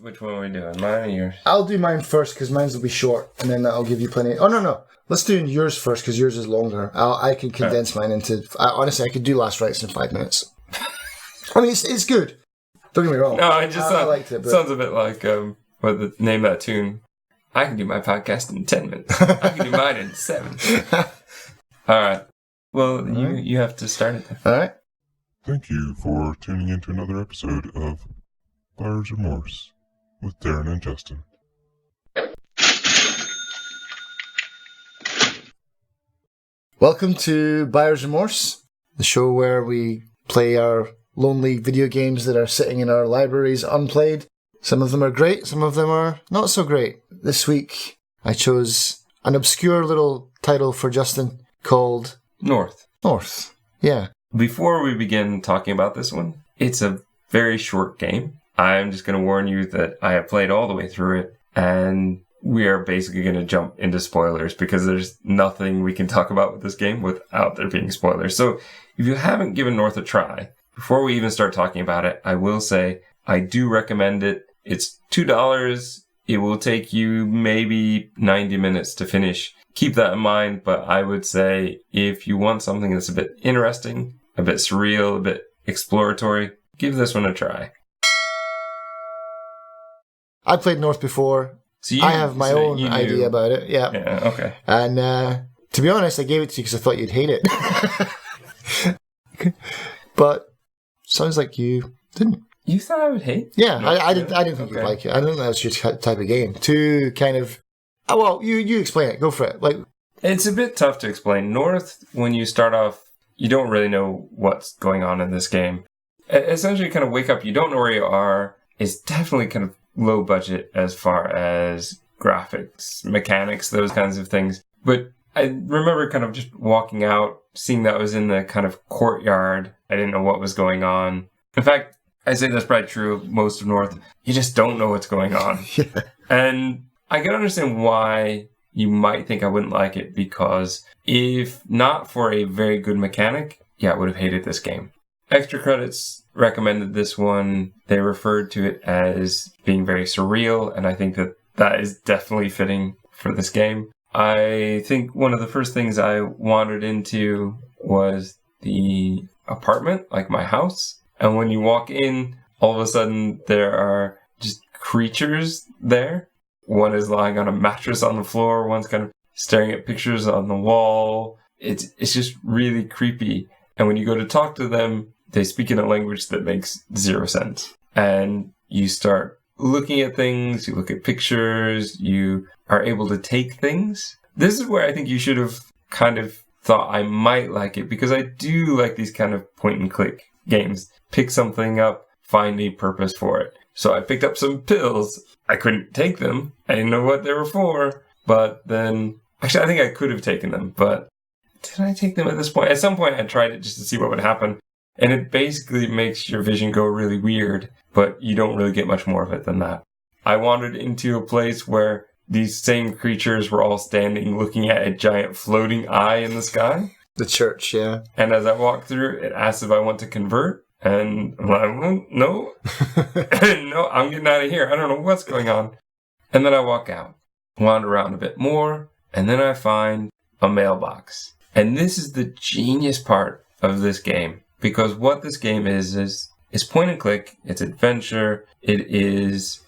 Which one are we doing? Mine or yours? I'll do mine first because mine will be short, and then that'll give you plenty. Oh no! Let's do yours first because yours is longer. I can condense mine into. Honestly, I could do Last Rites in 5 minutes. I mean, it's good. Don't get me wrong. No, I liked it. But... sounds a bit like what the name of that tune. I can do my podcast in 10 minutes. I can do mine in 7. All right. Well, you have to start it then. All right. Thank you for tuning in to another episode of Buyer's Remorse with Darren and Justin. Welcome to Buyer's Remorse, the show where we play our lonely video games that are sitting in our libraries unplayed. Some of them are great, some of them are not so great. This week, I chose an obscure little title for Justin called... North. Yeah. Before we begin talking about this one, it's a very short game. I'm just going to warn you that I have played all the way through it, and we are basically going to jump into spoilers because there's nothing we can talk about with this game without there being spoilers. So if you haven't given North a try, before we even start talking about it, I will say I do recommend it. It's $2. It will take you maybe 90 minutes to finish. Keep that in mind, but I would say if you want something that's a bit interesting, a bit surreal, a bit exploratory, give this one a try. I played North before. I have my own idea about it. Yeah. Yeah, okay. And to be honest, I gave it to you because I thought you'd hate it. But sounds like you didn't. You thought I would hate? Yeah, no, I didn't think you'd like it. I don't think that was your type of game. Too kind of... Oh, well, you explain it. Go for it. Like, it's a bit tough to explain. North, when you start off, you don't really know what's going on in this game. Essentially, you kind of wake up, you don't know where you are. It's definitely kind of low budget as far as graphics, mechanics, those kinds of things. But I remember kind of just walking out, seeing that I was in the kind of courtyard. I didn't know what was going on. In fact, I say that's probably true of most of North. You just don't know what's going on. Yeah. And I can understand why you might think I wouldn't like it, because if not for a very good mechanic, I would have hated this game. Extra Credits recommended this one. They referred to it as being very surreal, and I think that is definitely fitting for this game. I think one of the first things I wandered into was the apartment, like my house. And when you walk in, all of a sudden there are just creatures there. One is lying on a mattress on the floor. One's kind of staring at pictures on the wall. It's just really creepy. And when you go to talk to them, they speak in a language that makes zero sense. And you start looking at things, you look at pictures, you are able to take things. This is where I think you should have kind of thought I might like it, because I do like these kind of point and click games. Pick something up, find a purpose for it. So I picked up some pills. I couldn't take them. I didn't know what they were for. But then, actually, I think I could have taken them. But did I take them at this point? At some point, I tried it just to see what would happen. And it basically makes your vision go really weird. But you don't really get much more of it than that. I wandered into a place where these same creatures were all standing looking at a giant floating eye in the sky. The church, yeah. And as I walked through, it asked if I want to convert. And I'm like, well, no. No, I'm getting out of here. I don't know what's going on. And then I walk out, wander around a bit more, and then I find a mailbox. And this is the genius part of this game. Because what this game is point and click. It's adventure. There's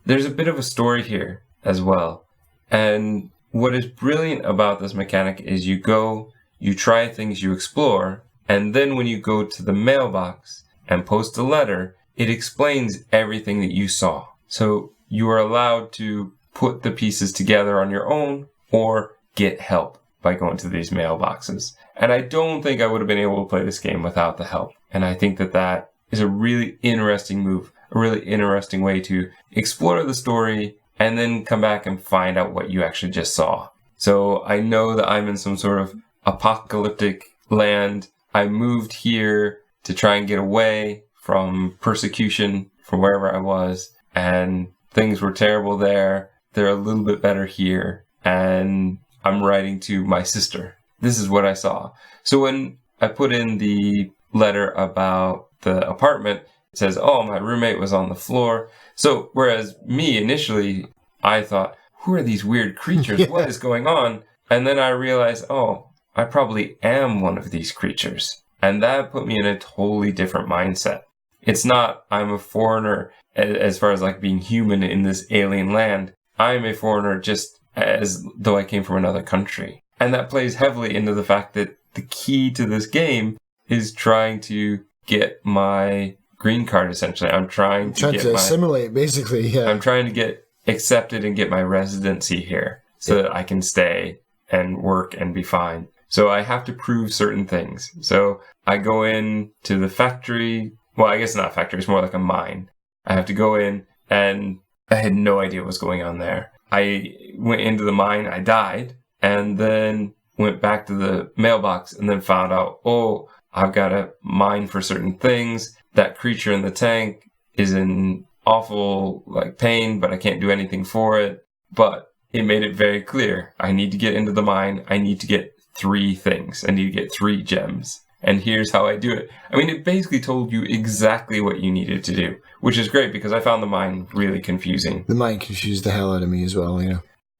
a bit of a story here as well. And what is brilliant about this mechanic is you go, you try things, you explore, and then when you go to the mailbox and post a letter, it explains everything that you saw. So you are allowed to put the pieces together on your own or get help by going to these mailboxes. And I don't think I would have been able to play this game without the help. And I think that is a really interesting move, a really interesting way to explore the story and then come back and find out what you actually just saw. So I know that I'm in some sort of apocalyptic land. I moved here to try and get away from persecution from wherever I was, and things were terrible there. They're a little bit better here, and I'm writing to my sister. This is what I saw. So when I put in the letter about the apartment, says, oh, my roommate was on the floor. So whereas me initially, I thought, who are these weird creatures? Yeah. What is going on? And then I realized, oh, I probably am one of these creatures. And that put me in a totally different mindset. It's not, I'm a foreigner as far as like being human in this alien land. I'm a foreigner just as though I came from another country. And that plays heavily into the fact that the key to this game is trying to get my green card, essentially. I'm trying to assimilate, basically, yeah. I'm trying to get accepted and get my residency here so that I can stay and work and be fine. So I have to prove certain things. So I go in to the factory. Well, I guess not factory. It's more like a mine. I have to go in, and I had no idea what was going on there. I went into the mine. I died, and then went back to the mailbox and then found out, oh, I've got to mine for certain things. That creature in the tank is in awful pain, but I can't do anything for it. But it made it very clear. I need to get into the mine. I need to get 3 things. I need to get 3 gems. And here's how I do it. I mean, it basically told you exactly what you needed to do, which is great because I found the mine really confusing. The mine confused the hell out of me as well,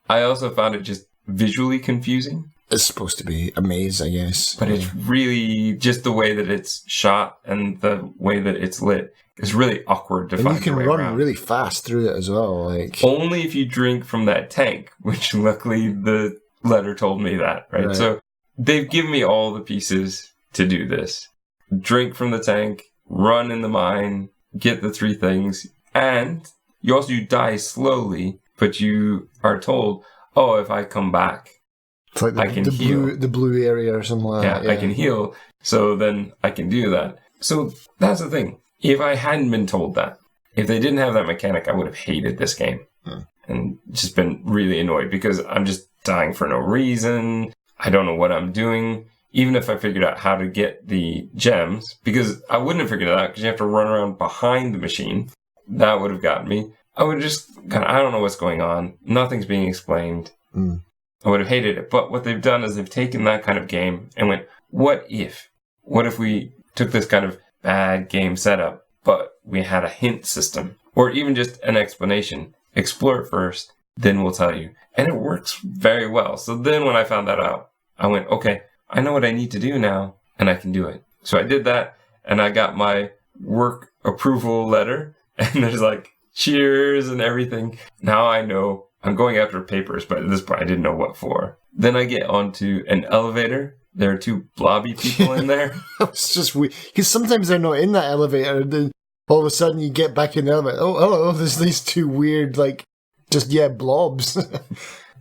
I also found it just visually confusing. It's supposed to be a maze, I guess. But it's really just the way that it's shot and the way that it's lit. It's really awkward to find your way around. You can run really fast through it as well. Only if you drink from that tank, which luckily the letter told me that, right? So they've given me all the pieces to do this. Drink from the tank, run in the mine, get the 3 things, and you die slowly, but you are told, oh, if I come back, it's like I can heal. The blue area or something like that. Yeah, I can heal, so then I can do that. So that's the thing. If I hadn't been told that, if they didn't have that mechanic, I would have hated this game and just been really annoyed because I'm just dying for no reason. I don't know what I'm doing. Even if I figured out how to get the gems, because I wouldn't have figured it out because you have to run around behind the machine. That would have gotten me. I would just I don't know what's going on. Nothing's being explained. I would have hated it. But what they've done is they've taken that kind of game and went, what if? What if we took this kind of bad game setup, but we had a hint system or even just an explanation? Explore it first, then we'll tell you. And it works very well. So then when I found that out, I went, okay, I know what I need to do now and I can do it. So I did that and I got my work approval letter and there's cheers and everything. Now I know I'm going after papers, but at this point I didn't know what for. Then I get onto an elevator. There are 2 blobby people in there. It's just weird. Because sometimes they're not in that elevator. And then all of a sudden you get back in the elevator. Oh, hello. There's these 2 weird, blobs.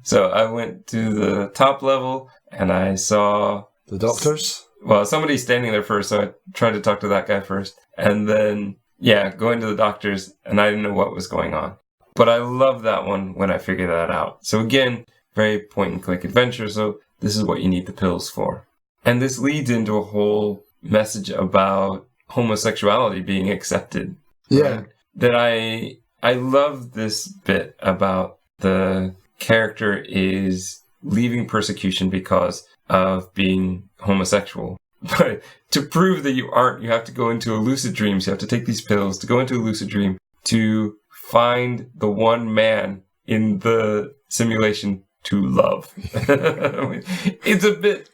So I went to the top level and I saw... The doctors? Well, somebody's standing there first, so I tried to talk to that guy first. And then, go into the doctors, and I didn't know what was going on. But I love that one when I figured that out. So again, very point-and-click adventure, so this is what you need the pills for. And this leads into a whole message about homosexuality being accepted. Yeah. Right? That I love this bit about the character is leaving persecution because of being homosexual. But to prove that you aren't, you have to go into a lucid dream. So you have to take these pills to go into a lucid dream to find the one man in the simulation to love. It's a bit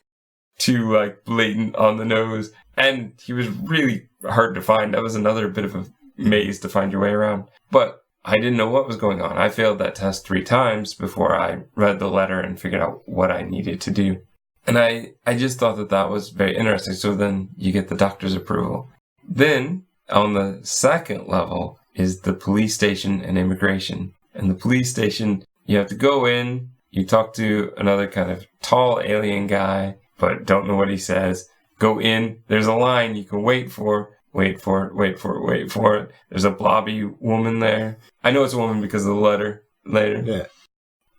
too blatant on the nose. And he was really hard to find. That was another bit of a maze to find your way around. But I didn't know what was going on. I failed that test 3 times before I read the letter and figured out what I needed to do. And I just thought that was very interesting. So then you get the doctor's approval. Then on the second level is the police station and immigration. And the police station, you have to go in, you talk to another kind of tall alien guy, but don't know what he says. Go in, there's a line you can wait for it. There's a blobby woman there. I know it's a woman because of the letter later. Yeah.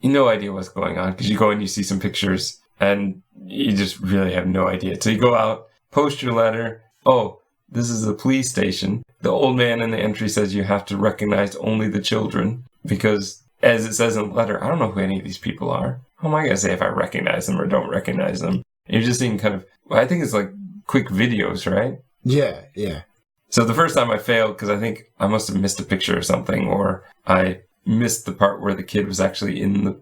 You no idea what's going on because you go in, you see some pictures, and you just really have no idea. So you go out, post your letter. Oh, this is the police station. The old man in the entry says you have to recognize only the children because, as it says in the letter, I don't know who any of these people are. How am I going to say if I recognize them or don't recognize them? And you're just seeing kind of, I think it's quick videos, right? Yeah. So the first time I failed because I think I must have missed a picture or something, or I missed the part where the kid was actually in the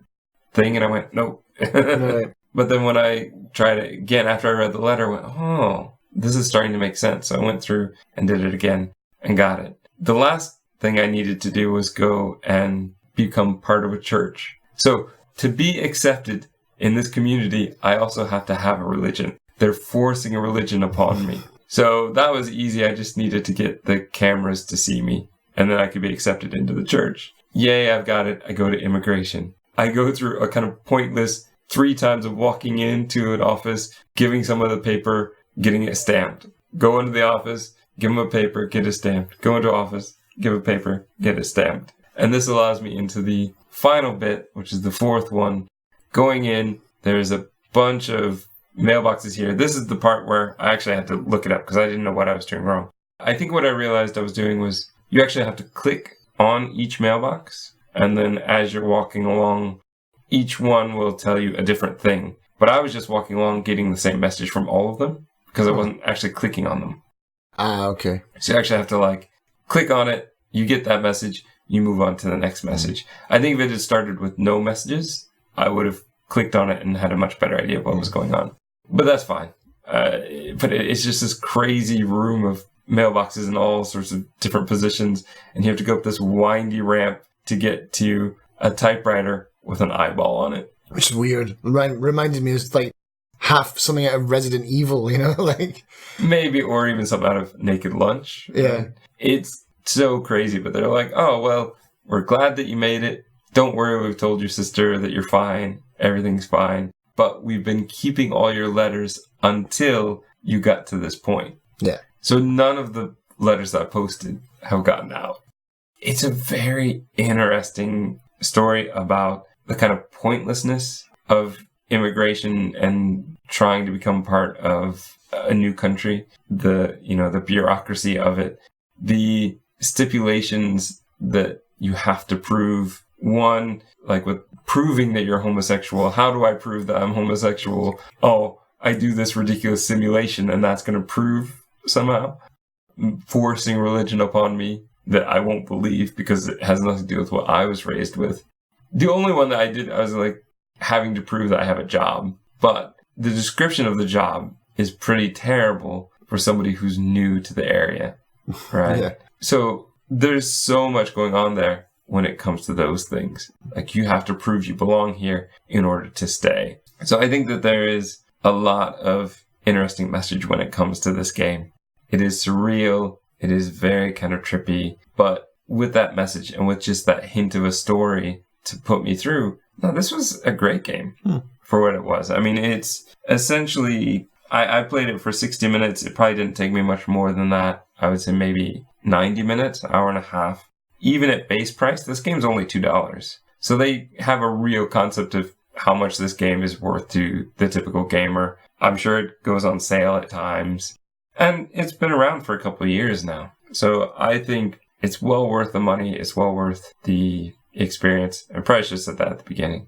thing, and I went, nope. Right. But then when I tried it again after I read the letter, I went, oh, this is starting to make sense. So I went through and did it again and got it. The last thing I needed to do was go and become part of a church. So to be accepted in this community, I also have to have a religion. They're forcing a religion upon me. So that was easy. I just needed to get the cameras to see me, and then I could be accepted into the church. Yay, I've got it. I go to immigration. I go through a kind of pointless 3 times of walking into an office, giving someone the paper, getting it stamped. Go into the office, give them a paper, get it stamped. Go into office, give a paper, get it stamped. And this allows me into the final bit, which is the 4th one. Going in, there's a bunch of mailboxes here. This is the part where I actually had to look it up because I didn't know what I was doing wrong. I think what I realized I was doing was you actually have to click on each mailbox, and then as you're walking along, each one will tell you a different thing. But I was just walking along getting the same message from all of them because I wasn't actually clicking on them. Okay. So you actually have to click on it, you get that message, you move on to the next message. I think if it had started with no messages, I would have clicked on it and had a much better idea of what was going on. But that's fine. But it's just this crazy room of mailboxes in all sorts of different positions, and you have to go up this windy ramp to get to a typewriter with an eyeball on it. Which is weird. Reminded me of half something out of Resident Evil, Maybe, or even something out of Naked Lunch. Yeah. It's so crazy, but they're like, oh, well, we're glad that you made it. Don't worry, we've told your sister that you're fine. Everything's fine. But we've been keeping all your letters until you got to this point. Yeah. So none of the letters that I posted have gotten out. It's a very interesting story about the kind of pointlessness of immigration and trying to become part of a new country, the bureaucracy of it, the stipulations that you have to prove. One, with proving that you're homosexual. How do I prove that I'm homosexual? Oh, I do this ridiculous simulation and that's going to prove somehow. Forcing religion upon me that I won't believe because it has nothing to do with what I was raised with. The only one that I was having to prove that I have a job. But the description of the job is pretty terrible for somebody who's new to the area, right? Yeah. So there's so much going on there when it comes to those things. You have to prove you belong here in order to stay. So I think that there is a lot of interesting message when it comes to this game. It is surreal. It is very kind of trippy, but with that message and with just that hint of a story to put me through, no, this was a great game for what it was. I mean, it's essentially, I played it for 60 minutes. It probably didn't take me much more than that. I would say maybe 90 minutes, hour and a half. Even at base price, this game's only $2. So they have a real concept of how much this game is worth to the typical gamer. I'm sure it goes on sale at times. And it's been around for a couple of years now. So I think it's well worth the money. It's well worth the experience. I probably should have said that at the beginning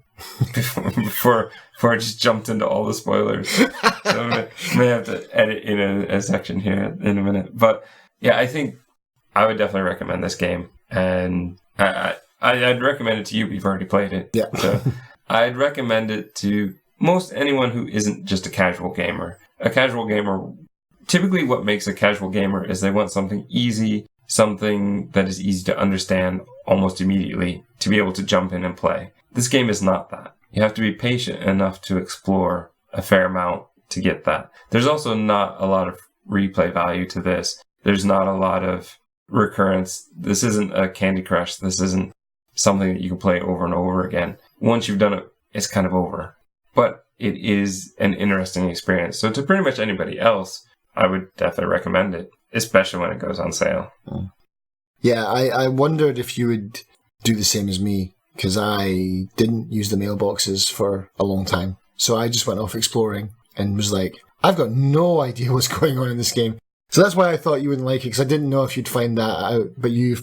before I just jumped into all the spoilers. So I may have to edit in a section here in a minute. But yeah, I think I would definitely recommend this game. And I'd recommend it to you. We've already played it. Yeah. So I'd recommend it to most anyone who isn't just a casual gamer. A casual gamer, typically what makes a casual gamer is they want something easy, something that is easy to understand almost immediately to be able to jump in and play. This game is not that. You have to be patient enough to explore a fair amount to get that. There's also not a lot of replay value to this. There's not a lot of recurrence. This isn't a Candy Crush. This isn't something that you can play over and over again. Once you've done it, it's kind of over. But it is an interesting experience. So to pretty much anybody else, I would definitely recommend it, especially when it goes on sale. Yeah, I wondered if you would do the same as me, because I didn't use the mailboxes for a long time. So I just went off exploring and was like, I've got no idea what's going on in this game. So that's why I thought you wouldn't like it, because I didn't know if you'd find that out. But you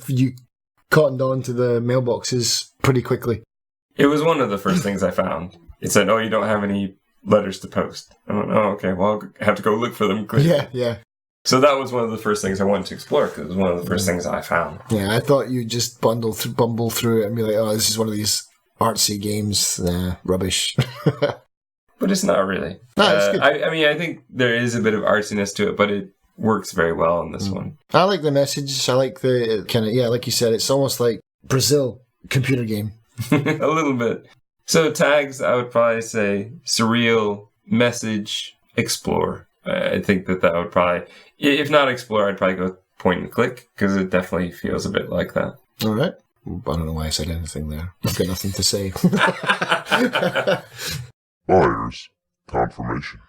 cottoned on to the mailboxes pretty quickly. It was one of the first things I found. It said, oh, you don't have any letters to post. I went, oh, okay, well, I'll have to go look for them quickly. Yeah. So that was one of the first things I wanted to explore, because it was one of the first things I found. Yeah, I thought you'd just bumble through it and be like, oh, this is one of these artsy games. Nah, rubbish. But it's not really. No, it's good. I mean, I think there is a bit of artsiness to it, but it works very well in this one. I like the message. I like the kind of, like you said, it's almost like Brazil computer game. A little bit. So tags, I would probably say surreal, message, explore. I think that would probably, if not explore, I'd probably go point and click, because it definitely feels a bit like that. All right. I don't know why I said anything there. I've got nothing to say. Buyer's confirmation.